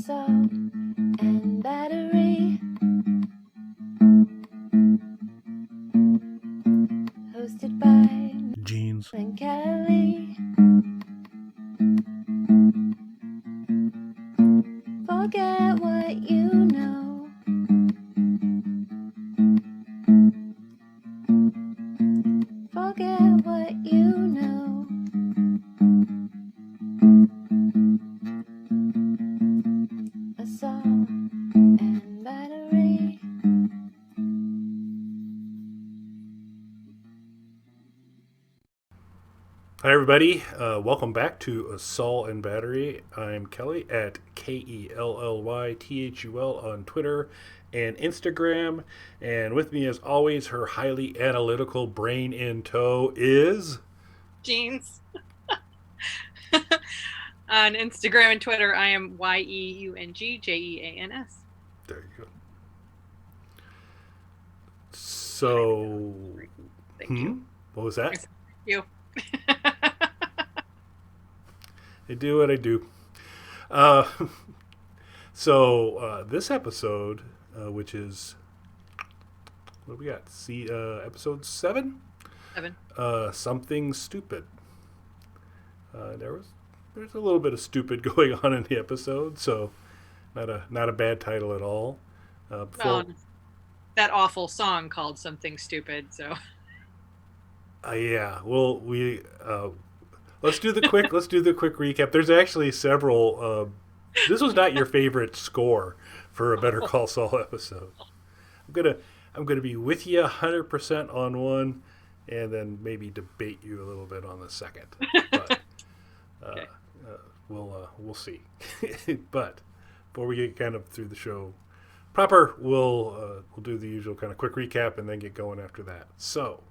Saul and Battery, hosted by Jeans and Kelly. Forget what you know. Forget what you know. A Saul and Battery. Hi, everybody. Welcome back to Saul and Battery. I'm Kelly at KELLYTHUL on Twitter and Instagram. And with me, as always, her highly analytical brain in tow is. Jeans. On Instagram and Twitter, I am YEUNGJEANS. There you go. So. Thank you. What was that? Thank you. I do what I do. This episode, which is. What do we got? Episode 7? 7. Something stupid. There's a little bit of stupid going on in the episode, so not a bad title at all. That awful song called Something Stupid. So. Yeah. Well, let's do the quick recap. There's actually several. This was not your favorite score for a Better Call Saul episode. I'm gonna be with you 100% on one, and then maybe debate you a little bit on the second. But Okay. we'll see. But before we get kind of through the show proper, we'll do the usual kind of quick recap and then get going after that. So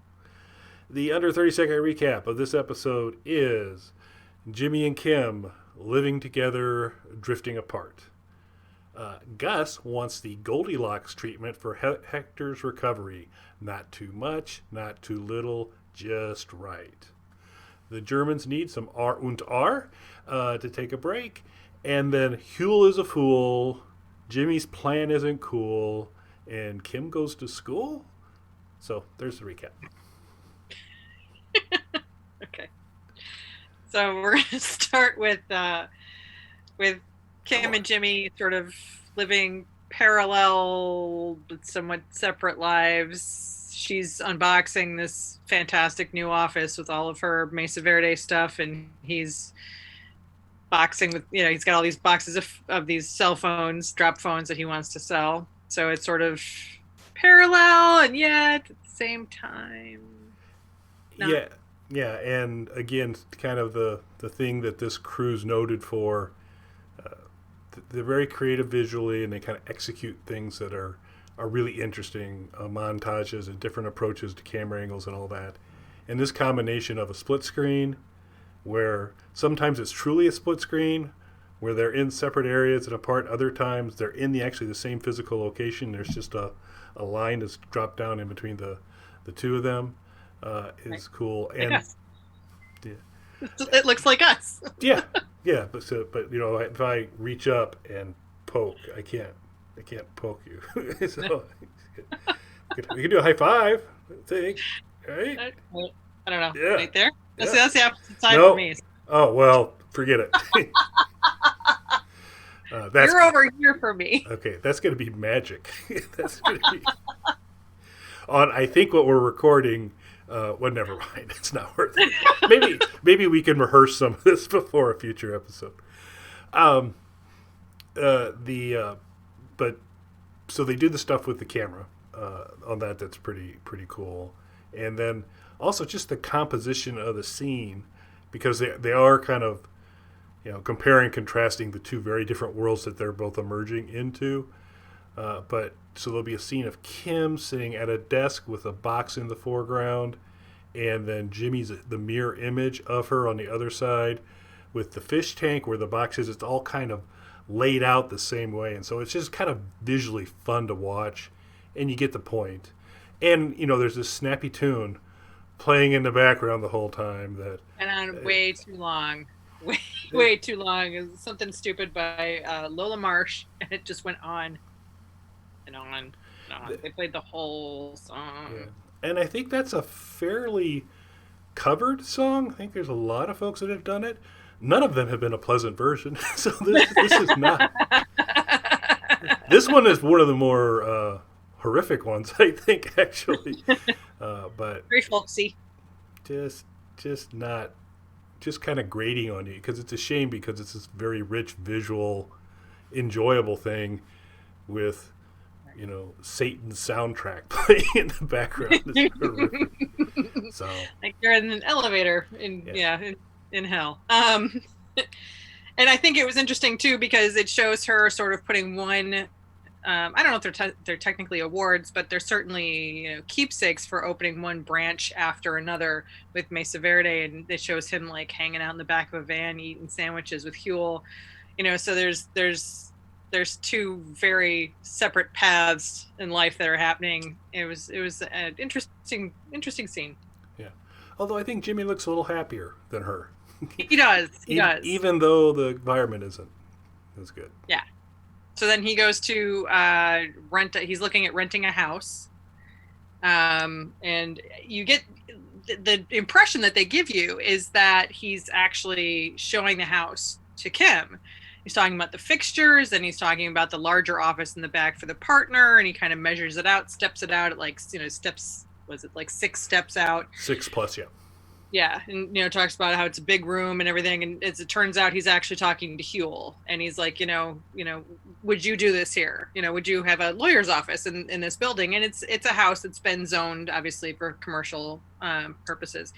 the under 30-second recap of this episode is Jimmy and Kim living together, drifting apart. Gus wants the Goldilocks treatment for Hector's recovery. Not too much, not too little, just right. The Germans need some R und R to take a break. And then Huell is a fool. Jimmy's plan isn't cool. And Kim goes to school. So there's the recap. Okay. So we're going to start with Kim and Jimmy sort of living parallel but somewhat separate lives. She's unboxing this fantastic new office with all of her Mesa Verde stuff, and he's boxing with, he's got all these boxes of these cell phones, drop phones that he wants to sell. So it's sort of parallel and yet at the same time. No. Yeah, and again, kind of the thing that this crew's noted for, they're very creative visually, and they kind of execute things that are really interesting, montages and different approaches to camera angles and all that. And this combination of a split screen, where sometimes it's truly a split screen, where they're in separate areas and apart, other times they're in actually the same physical location. There's just a line that's dropped down in between the two of them. Is cool. Like and us. Yeah. It looks like us. yeah, but if I reach up and poke, I can't poke you. So we can do a high five, I think, right? I don't know. Yeah. Right there. Yeah. That's the opposite side No. for me. Oh well, forget it. You're over here for me. Okay, that's going to be magic. That's going to be on. I think what we're recording. Well, never mind. It's not worth it. Maybe we can rehearse some of this before a future episode. But so they do the stuff with the camera on that. That's pretty cool. And then also just the composition of the scene, because they are kind of comparing, contrasting the two very different worlds that they're both emerging into. But so there'll be a scene of Kim sitting at a desk with a box in the foreground, and then Jimmy's the mirror image of her on the other side with the fish tank where the box is. It's all kind of laid out the same way, and so it's just kind of visually fun to watch, and you get the point. And there's this snappy tune playing in the background the whole time that And on way too long. Way way too long. It was Something Stupid by Lola Marsh, and it just went on and on and on. They played the whole song. Yeah. And I think that's a fairly covered song. I think there's a lot of folks that have done it. None of them have been a pleasant version. So this is not. This one is one of the more horrific ones, I think, actually. But Very folksy. just not, just kind of grating on you, because it's a shame, because it's this very rich visual, enjoyable thing with, Satan's soundtrack playing in the background. It's horrific. So Like you're in an elevator in hell. And I think it was interesting too, because it shows her sort of putting one. I don't know if they're technically awards, but they're certainly keepsakes for opening one branch after another with Mesa Verde, and it shows him like hanging out in the back of a van eating sandwiches with Huel. So there's two very separate paths in life that are happening. It was an interesting scene. yeah, although I think Jimmy looks a little happier than her. He does. Even though the environment isn't as good. Yeah. So then he goes to he's looking at renting a house. And you get the impression that they give you is that he's actually showing the house to Kim. He's talking about the fixtures, and he's talking about the larger office in the back for the partner, and he kind of measures it out, steps it out at like, steps, was it like 6 steps out? 6+, yeah. Yeah, and talks about how it's a big room and everything, and as it turns out, he's actually talking to Huel, and he's like, would you do this here? Would you have a lawyer's office in this building? And it's a house that's been zoned, obviously, for commercial purposes.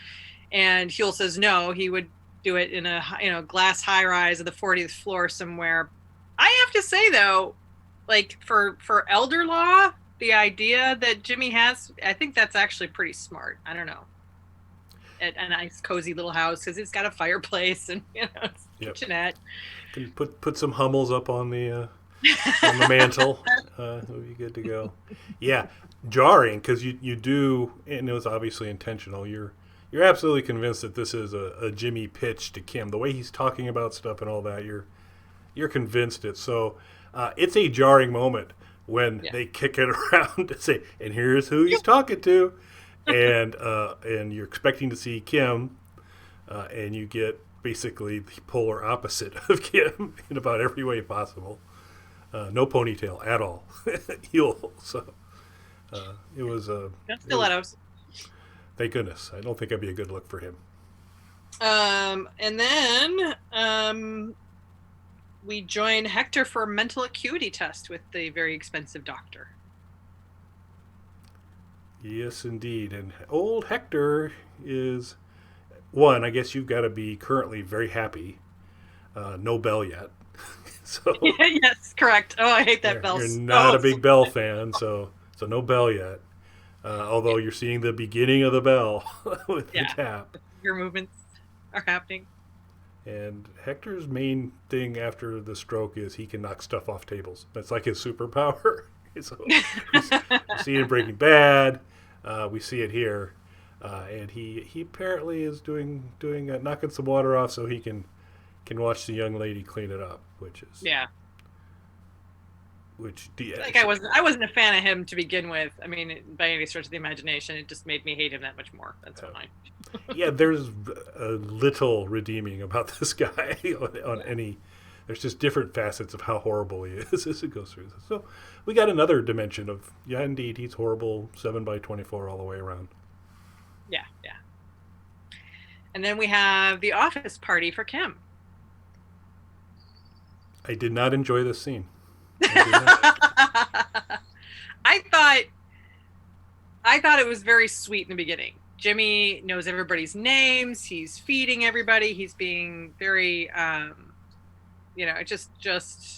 And Huel says no, he would do it in a glass high rise of the 40th floor somewhere. I have to say though, like for elder law, the idea that Jimmy has, I think that's actually pretty smart. I don't know. A nice cozy little house because it's got a fireplace and it's kitchenette. Can put some Hummels up on the mantle. It'll be good to go. Yeah, jarring, because you do, and it was obviously intentional. You're absolutely convinced that this is a Jimmy pitch to Kim. The way he's talking about stuff and all that, you're convinced it. So it's a jarring moment when they kick it around to say, and here's who he's talking to. And you're expecting to see Kim, and you get basically the polar opposite of Kim in about every way possible. No ponytail at all. Heel. So it was stilettos. Thank goodness. I don't think that'd be a good look for him. And then we join Hector for a mental acuity test with the very expensive doctor. Yes, indeed. And old Hector is, one, I guess you've got to be currently very happy. No bell yet. So yes, correct. Oh, I hate that bell. You're not a big Bell fan, so no bell yet. Although you're seeing the beginning of the bell with the tap. Your movements are happening. And Hector's main thing after the stroke is he can knock stuff off tables. That's like his superpower. So we see it in Breaking Bad. We see it here, and he apparently is doing knocking some water off so he can watch the young lady clean it up, which is I wasn't a fan of him to begin with. I mean, by any stretch of the imagination, it just made me hate him that much more. That's fine. Yeah, there's a little redeeming about this guy on any. There's just different facets of how horrible he is as it goes through this. So we got another dimension of, indeed, he's horrible 7x24 all the way around. Yeah. And then we have the office party for Kim. I did not enjoy this scene. I thought it was very sweet in the beginning. Jimmy knows everybody's names. He's feeding everybody. He's being very...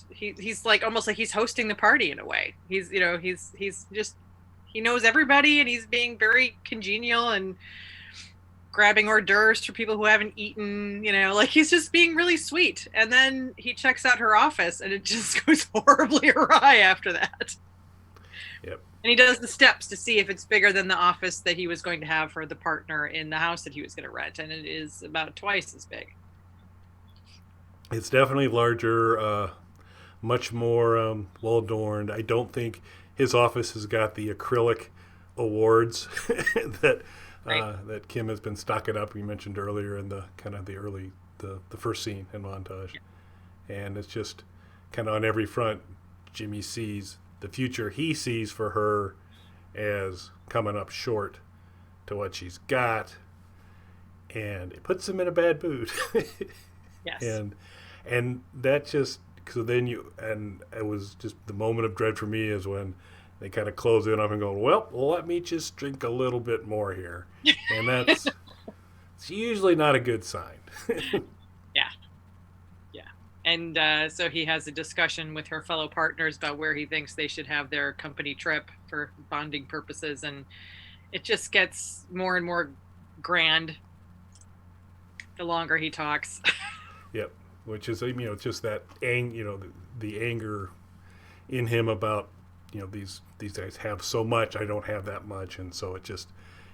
he's like almost like he's hosting the party in a way. He knows everybody, and he's being very congenial and grabbing hors d'oeuvres for people who haven't eaten, like he's just being really sweet. And then he checks out her office and it just goes horribly awry after that. Yep. And he does the steps to see if it's bigger than the office that he was going to have for the partner in the house that he was going to rent. And it is about twice as big. It's definitely larger, much more well adorned. I don't think his office has got the acrylic awards that Right. that Kim has been stocking up. We mentioned earlier in the kind of the early the first scene in montage, and it's just kind of on every front. Jimmy sees the future he sees for her as coming up short to what she's got, and it puts him in a bad mood. Yes. and that just so then you and it was just the moment of dread for me is when they kind of close in on him and go, well, let me just drink a little bit more here, and that's it's usually not a good sign. Yeah. Yeah. And so he has a discussion with her fellow partners about where he thinks they should have their company trip for bonding purposes. And it just gets more and more grand the longer he talks. Yep, which is it's just that the anger in him about these guys have so much, I don't have that much, and so it just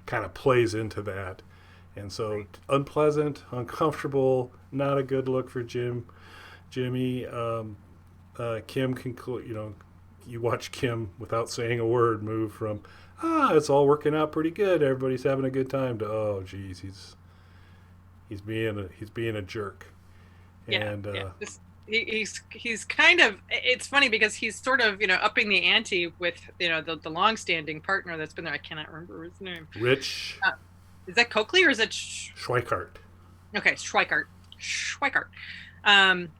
kind of plays into that, and so unpleasant, uncomfortable, not a good look for Jimmy. Kim conclude, you watch Kim without saying a word move from it's all working out pretty good, everybody's having a good time, to oh geez, he's being a jerk. Yeah. And Yeah. He's kind of, it's funny because he's sort of upping the ante with the long-standing partner that's been there. I cannot remember his name. Rich Is that Coakley or is it Schweikart. okay, Schweikart. um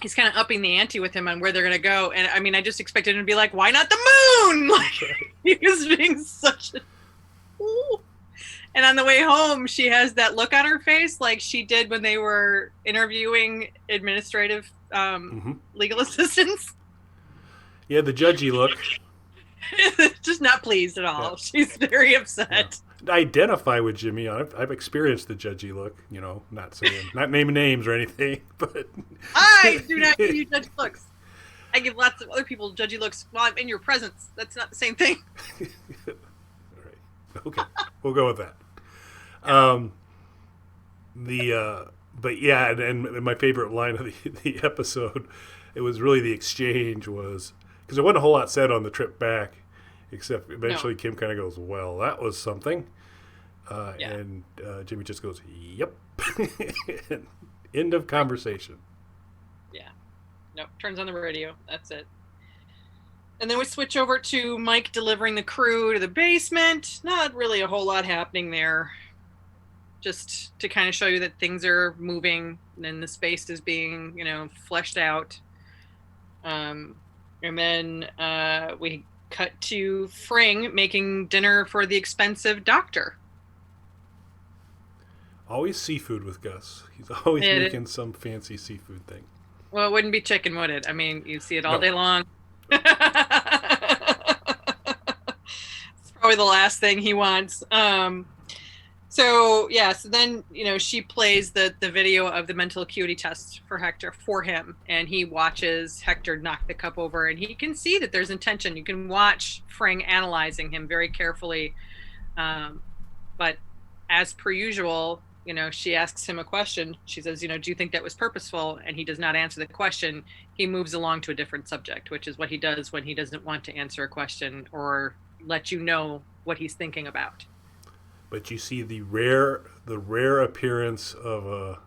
he's kind of upping the ante with him on where they're going to go, and I mean, I just expected him to be like, why not the moon? Like, he was being such a fool. And on the way home, she has that look on her face like she did when they were interviewing administrative legal assistants. Yeah, the judgy look. Just not pleased at all. Yeah. She's very upset. Yeah. I identify with Jimmy. I've experienced the judgy look. Not naming names or anything, but I do not give you judgy looks. I give lots of other people judgy looks while I'm in your presence. That's not the same thing. All right. Okay, we'll go with that. But yeah, and my favorite line of the episode, it was really the exchange was because there wasn't a whole lot said on the trip back, except eventually Kim kind of goes, "Well, that was something," and Jimmy just goes, "Yep." End of conversation. Yeah. Nope. Turns on the radio. That's it. And then we switch over to Mike delivering the crew to the basement. Not really a whole lot happening there. Just to kind of show you that things are moving and the space is being, fleshed out. And then we cut to Fring making dinner for the expensive doctor. Always seafood with Gus. He's always making some fancy seafood thing. Well, it wouldn't be chicken, would it? I mean, you see it all day long. It's probably the last thing he wants. So then she plays the video of the mental acuity test for Hector for him, and he watches Hector knock the cup over, and he can see that there's intention. You can watch Fring analyzing him very carefully, but as per usual, she asks him a question. She says, do you think that was purposeful? And he does not answer the question. He moves along to a different subject, which is what he does when he doesn't want to answer a question or let you know what he's thinking about. But you see the rare appearance of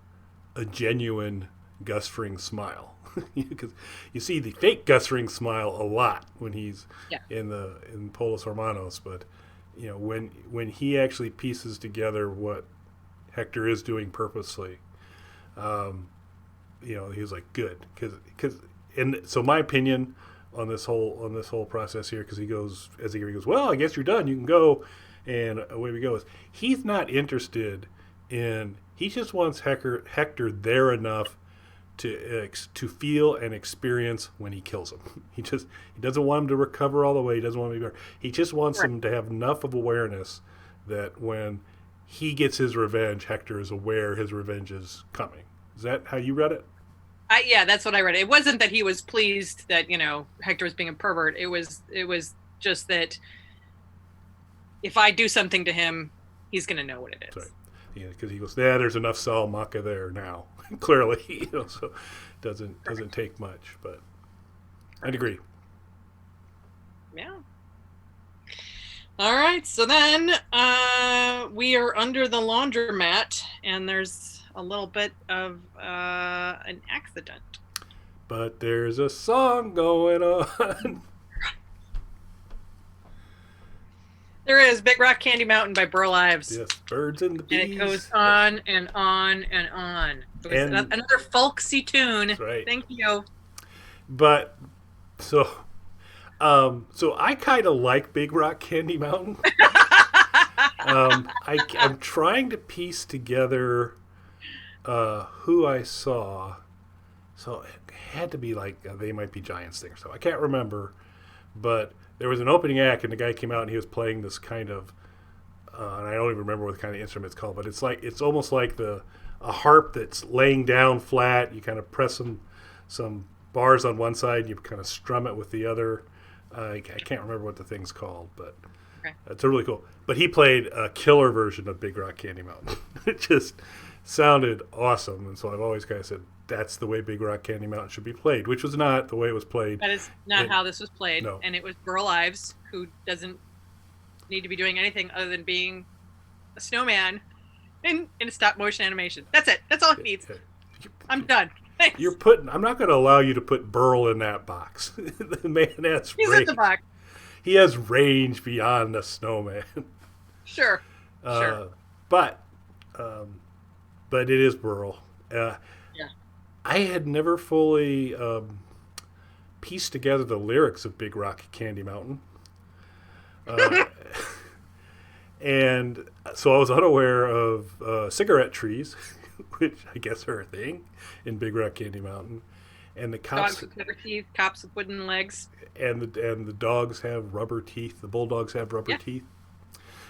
a genuine Gus Fring smile, because you see the fake Gus Fring smile a lot when he's in Polos Hermanos, but when he actually pieces together what Hector is doing purposely, he was like good because and so my opinion on this whole process here, because he goes well, I guess you're done, you can go. And away we go. He's not interested in. He just wants Hector there enough to feel and experience when he kills him. He doesn't want him to recover all the way. He doesn't want him to be better. He just wants him to have enough of awareness that when he gets his revenge, Hector is aware his revenge is coming. Is that how you read it? Yeah, that's what I read. It wasn't that he was pleased that Hector was being a pervert. It was just that if I do something to him, he's going to know what it is. Sorry. Yeah, because he goes, there's enough Salamanca there now. clearly, so it doesn't take much. But I'd agree. Yeah. All right, so then we are under the laundromat, and there's a little bit of an accident. But there's a song going on. There is Big Rock Candy Mountain by Burl Ives. Yes, Birds and the Bees. And it goes on and on and on. It was another folksy tune. That's right. Thank you. But so I kind of like Big Rock Candy Mountain. I'm trying to piece together who I saw. So it had to be like They Might Be Giants thing or so. I can't remember, but there was an opening act, and the guy came out and he was playing this kind of, and I don't even remember what kind of instrument it's called, but it's almost like a harp that's laying down flat. You kind of press some bars on one side, and you kind of strum it with the other. I can't remember what the thing's called, but it's really cool. But he played a killer version of Big Rock Candy Mountain. It just sounded awesome, and so I've always kind of said that's the way Big Rock Candy Mountain should be played, which was not the way it was played. That is not how this was played. No. And it was Burl Ives, who doesn't need to be doing anything other than being a snowman in a stop motion animation. That's it. That's all he needs. I'm done. Thanks. I'm not going to allow you to put Burl in that box. The man has He's range. in the box. He has range beyond a snowman. Sure. Sure. But it is Burl. Yeah. I had never fully pieced together the lyrics of Big Rock Candy Mountain. And so I was unaware of cigarette trees, which I guess are a thing in Big Rock Candy Mountain. And the cops, dogs with rubber teeth, cops with wooden legs. And the dogs have rubber teeth. The bulldogs have rubber teeth.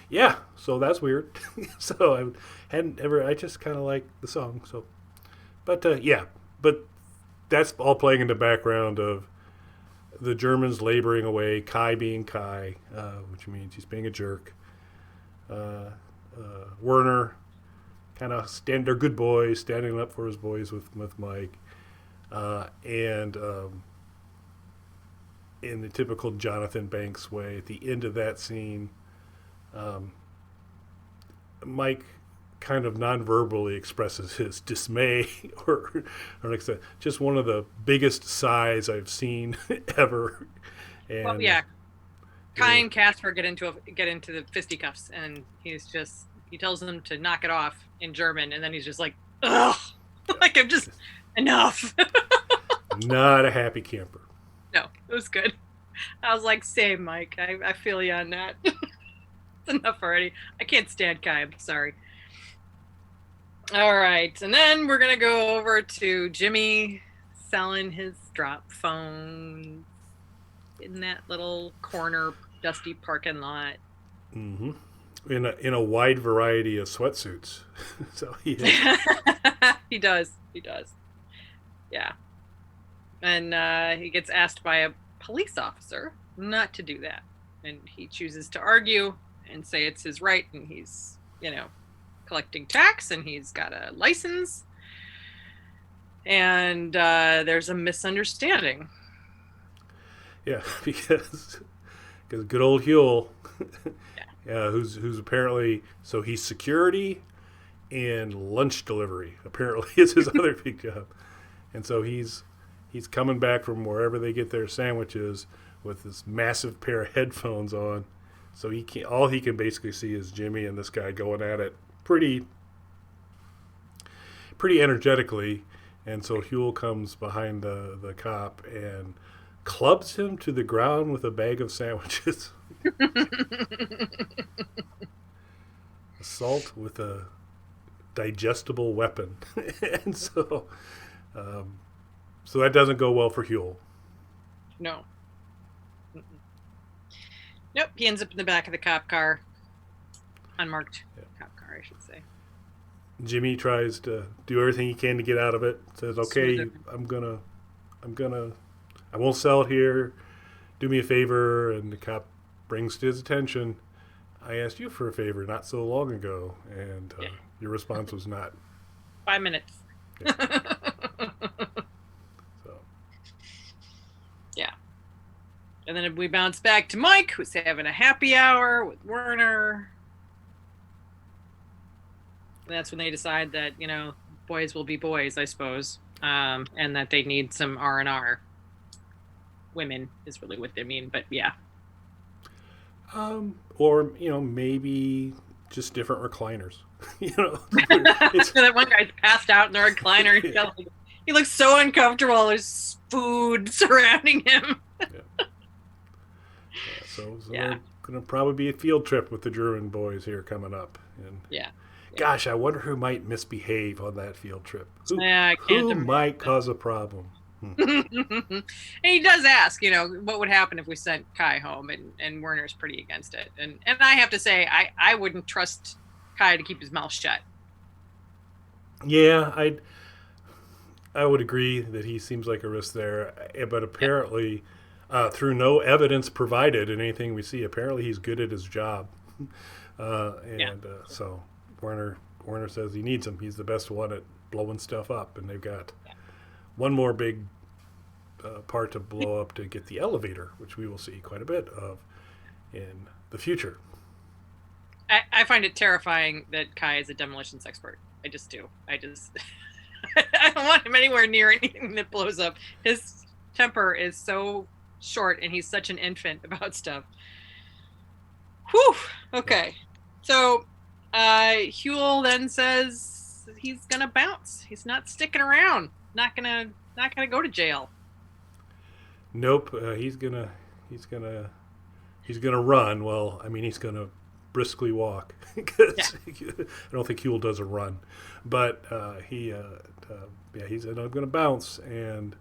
Yeah, so that's weird. So I just kind of like the song. So, but that's all playing in the background of the Germans laboring away, Kai being Kai, which means he's being a jerk. Werner, they're good boys, standing up for his boys with Mike. And in the typical Jonathan Banks way, at the end of that scene, Mike kind of non-verbally expresses his dismay, or like I said, just one of the biggest sighs I've seen ever. And, well, yeah. Kai and Casper get into the fisticuffs, and he tells them to knock it off in German, and then he's just like, ugh, like I'm just enough. Not a happy camper. No, it was good. I was like, same, Mike. I feel you on that. It's enough already. I can't stand Kai. I'm sorry. All right, and then we're gonna go over to Jimmy selling his drop phone in that little corner dusty parking lot. Mm-hmm. In a wide variety of sweatsuits. So he does. Yeah. And he gets asked by a police officer not to do that. And he chooses to argue and say it's his right, and he's, collecting tax, and he's got a license. And there's a misunderstanding. Yeah, because good old Huel, who's apparently, so he's security and lunch delivery, apparently is his other big job. And so he's coming back from wherever they get their sandwiches with this massive pair of headphones on. So all he can basically see is Jimmy and this guy going at it pretty energetically. And so Huel comes behind the cop and clubs him to the ground with a bag of sandwiches. Assault with a digestible weapon. And so that doesn't go well for Huel. No. Nope, he ends up in the back of the cop car. Unmarked cop car, I should say. Jimmy tries to do everything he can to get out of it. Says, okay, I won't sell it here. Do me a favor. And the cop brings to his attention, I asked you for a favor not so long ago. And your response was not. 5 minutes. So Yeah. And then we bounce back to Mike, who's having a happy hour with Werner. And that's when they decide that, boys will be boys, I suppose, and that they need some R&R. Women is really what they mean, but yeah. or maybe just different recliners. That one guy's passed out in the recliner. He looks so uncomfortable. There's food surrounding him. So there's going to probably be a field trip with the Druin boys here coming up. And gosh, I wonder who might misbehave on that field trip. Who might cause a problem? And he does ask, what would happen if we sent Kai home, and Werner's pretty against it. And I have to say, I wouldn't trust Kai to keep his mouth shut. Yeah, I would agree that he seems like a risk there, but apparently, through no evidence provided in anything we see, apparently he's good at his job, so Werner says he needs him. He's the best one at blowing stuff up, and they've got one more big part to blow up to get the elevator, which we will see quite a bit of in the future. I find it terrifying that Kai is a demolitions expert. I just do. I don't want him anywhere near anything that blows up. His temper is so short, and he's such an infant about stuff. Whew. Okay. So Huel then says he's gonna bounce. He's not sticking around. Not gonna go to jail. Nope. He's gonna run. Well, I mean, he's gonna briskly walk. I don't think Huel does a run, but he's gonna bounce, and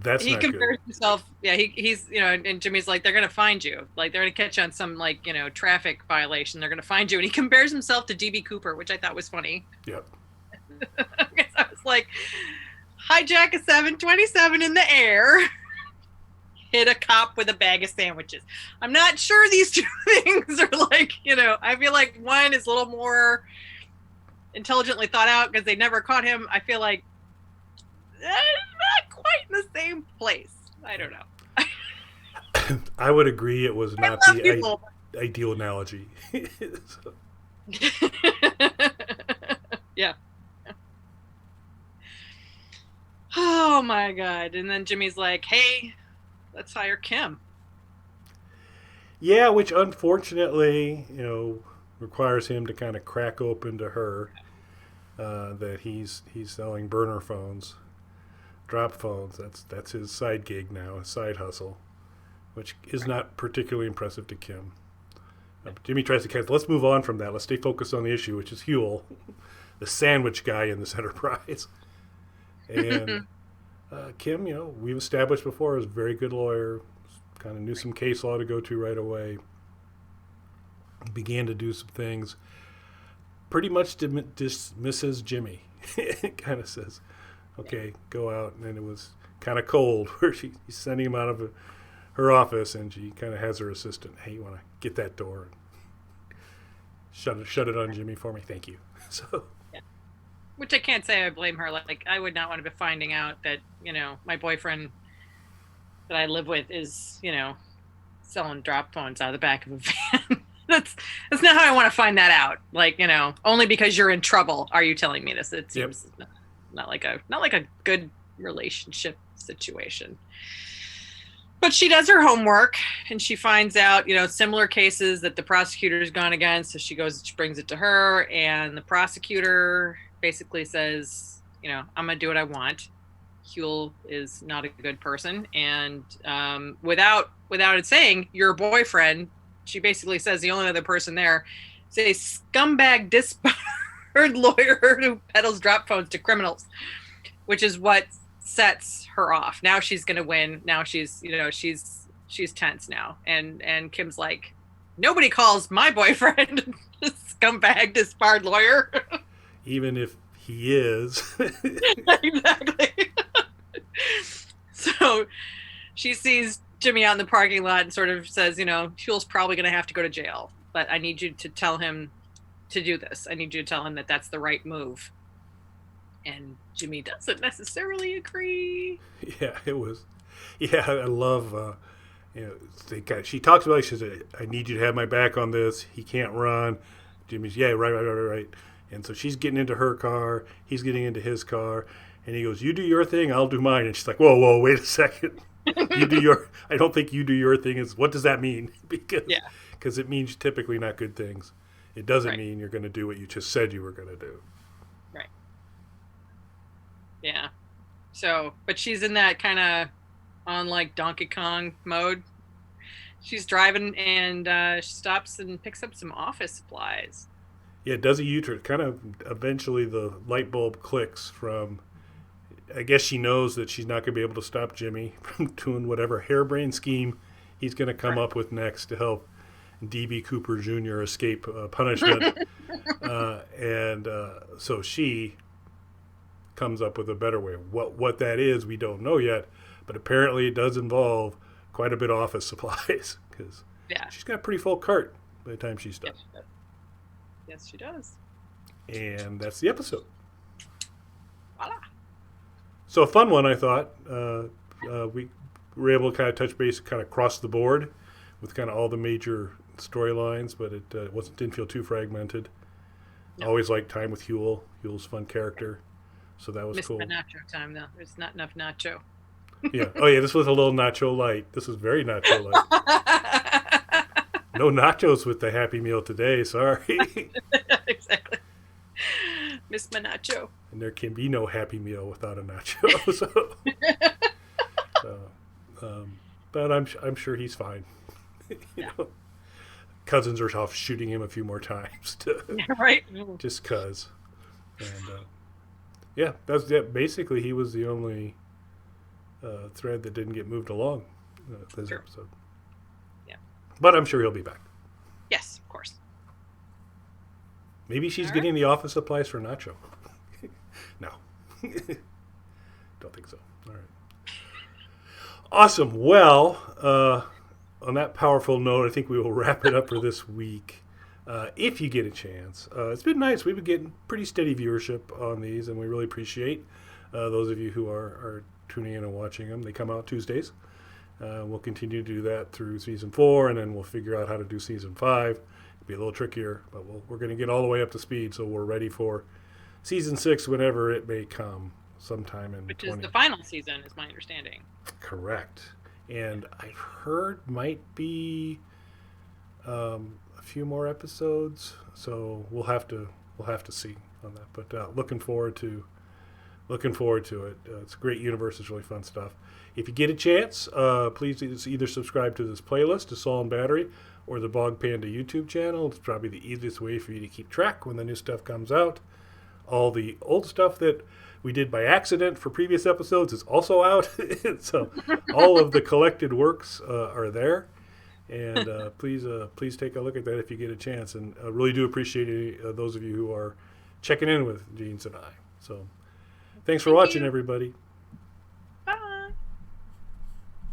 that's he not compares good. himself. Yeah, he's and Jimmy's like, they're gonna find you. Like, they're gonna catch you on some traffic violation. They're gonna find you, and he compares himself to DB Cooper, which I thought was funny. Yep. I was like, hijack a 727 in the air, hit a cop with a bag of sandwiches. I'm not sure these two things are I feel like one is a little more intelligently thought out because they never caught him. I feel like not quite in the same place. I don't know. I would agree it was not the ideal analogy. So. Yeah. Oh my God. And then Jimmy's like, hey, let's hire Kim. Yeah, which unfortunately, requires him to kind of crack open to her that he's selling burner phones, drop phones. That's his side gig now, his side hustle, which is not particularly impressive to Kim. Jimmy tries to let's move on from that. Let's stay focused on the issue, which is Huel, the sandwich guy in this enterprise. And Kim, we've established before, is a very good lawyer, kind of knew some case law to go to right away, began to do some things, pretty much dismisses Jimmy. Kind of says, okay, go out. And then it was kind of cold where she's sending him out of her office, and she kind of has her assistant, hey, you want to get that door? Shut it on Jimmy for me. Thank you. So... Which I can't say I blame her. Like, I would not want to be finding out that, my boyfriend that I live with is, selling drop phones out of the back of a van. That's not how I want to find that out. Like, only because you're in trouble are you telling me this. It seems not like a good relationship situation. But she does her homework, and she finds out, similar cases that the prosecutor's gone against. So she brings it to her, and the prosecutor basically says, I'm going to do what I want. Huel is not a good person. And without it saying, your boyfriend, she basically says the only other person there is a scumbag, disbarred lawyer who peddles drop phones to criminals, which is what sets her off. Now she's going to win. Now she's tense now. And Kim's like, nobody calls my boyfriend a scumbag, disbarred lawyer. Even if he is. Exactly. So she sees Jimmy out in the parking lot and sort of says, Huel's probably going to have to go to jail, but I need you to tell him to do this. I need you to tell him that that's the right move. And Jimmy doesn't necessarily agree. Yeah, it was. Yeah, I love. She talks about it. She says, "I need you to have my back on this. He can't run." Jimmy's, yeah, right. And so she's getting into her car. He's getting into his car, and he goes, "You do your thing. I'll do mine." And she's like, "Whoa, wait a second. You do your. I don't think you do your thing. What does that mean? Because it means typically not good things. It doesn't mean you're going to do what you just said you were going to do." Right. Yeah. So, but she's in that kind of on like Donkey Kong mode. She's driving and she stops and picks up some office supplies. Yeah, it does a U-turn. Kind of eventually the light bulb clicks from. I guess she knows that she's not going to be able to stop Jimmy from doing whatever harebrained scheme he's going to come up with next to help D.B. Cooper Jr. escape punishment. So she comes up with a better way. What that is, we don't know yet, but apparently it does involve quite a bit of office supplies because she's got a pretty full cart by the time she's done. Yes, she does. And that's the episode. Voila. So a fun one, I thought. We were able to kind of touch base, kind of cross the board with kind of all the major storylines, but it didn't feel too fragmented. No. Always liked time with Huel. Huel's a fun character, so that was cool. Missed the nacho time though. There's not enough nacho. Yeah. Oh yeah, this was a little nacho light. This was very nacho light. No nachos with the Happy Meal today. Sorry. Exactly. Miss my nacho. And there can be no Happy Meal without a nacho. But I'm sure he's fine. You know? Cousins are off shooting him a few more times, right? Just cause. And basically he was the only thread that didn't get moved along this episode. Yeah, but I'm sure he'll be back. Yes, of course. Maybe she's getting the office supplies for Nacho. No. Don't think so. All right. Awesome. Well, on that powerful note, I think we will wrap it up for this week. If you get a chance. It's been nice. We've been getting pretty steady viewership on these, and we really appreciate those of you who are tuning in and watching them. They come out Tuesdays. We'll continue to do that through Season 4, and then we'll figure out how to do Season 5. Be a little trickier, but we're going to get all the way up to speed, so we're ready for Season 6 whenever it may come, sometime in Which is the final season, is my understanding. Correct. And I've heard might be a few more episodes, so we'll have to see on that. But looking forward to it. It's a great universe. It's really fun stuff. If you get a chance, please either subscribe to this playlist, to Saul and Battery, or the Bog Panda YouTube channel. It's probably the easiest way for you to keep track when the new stuff comes out. All the old stuff that we did by accident for previous episodes is also out. So all of the collected works are there. And please take a look at that if you get a chance. And I really do appreciate those of you who are checking in with Jeans and I. So thanks for watching, everybody.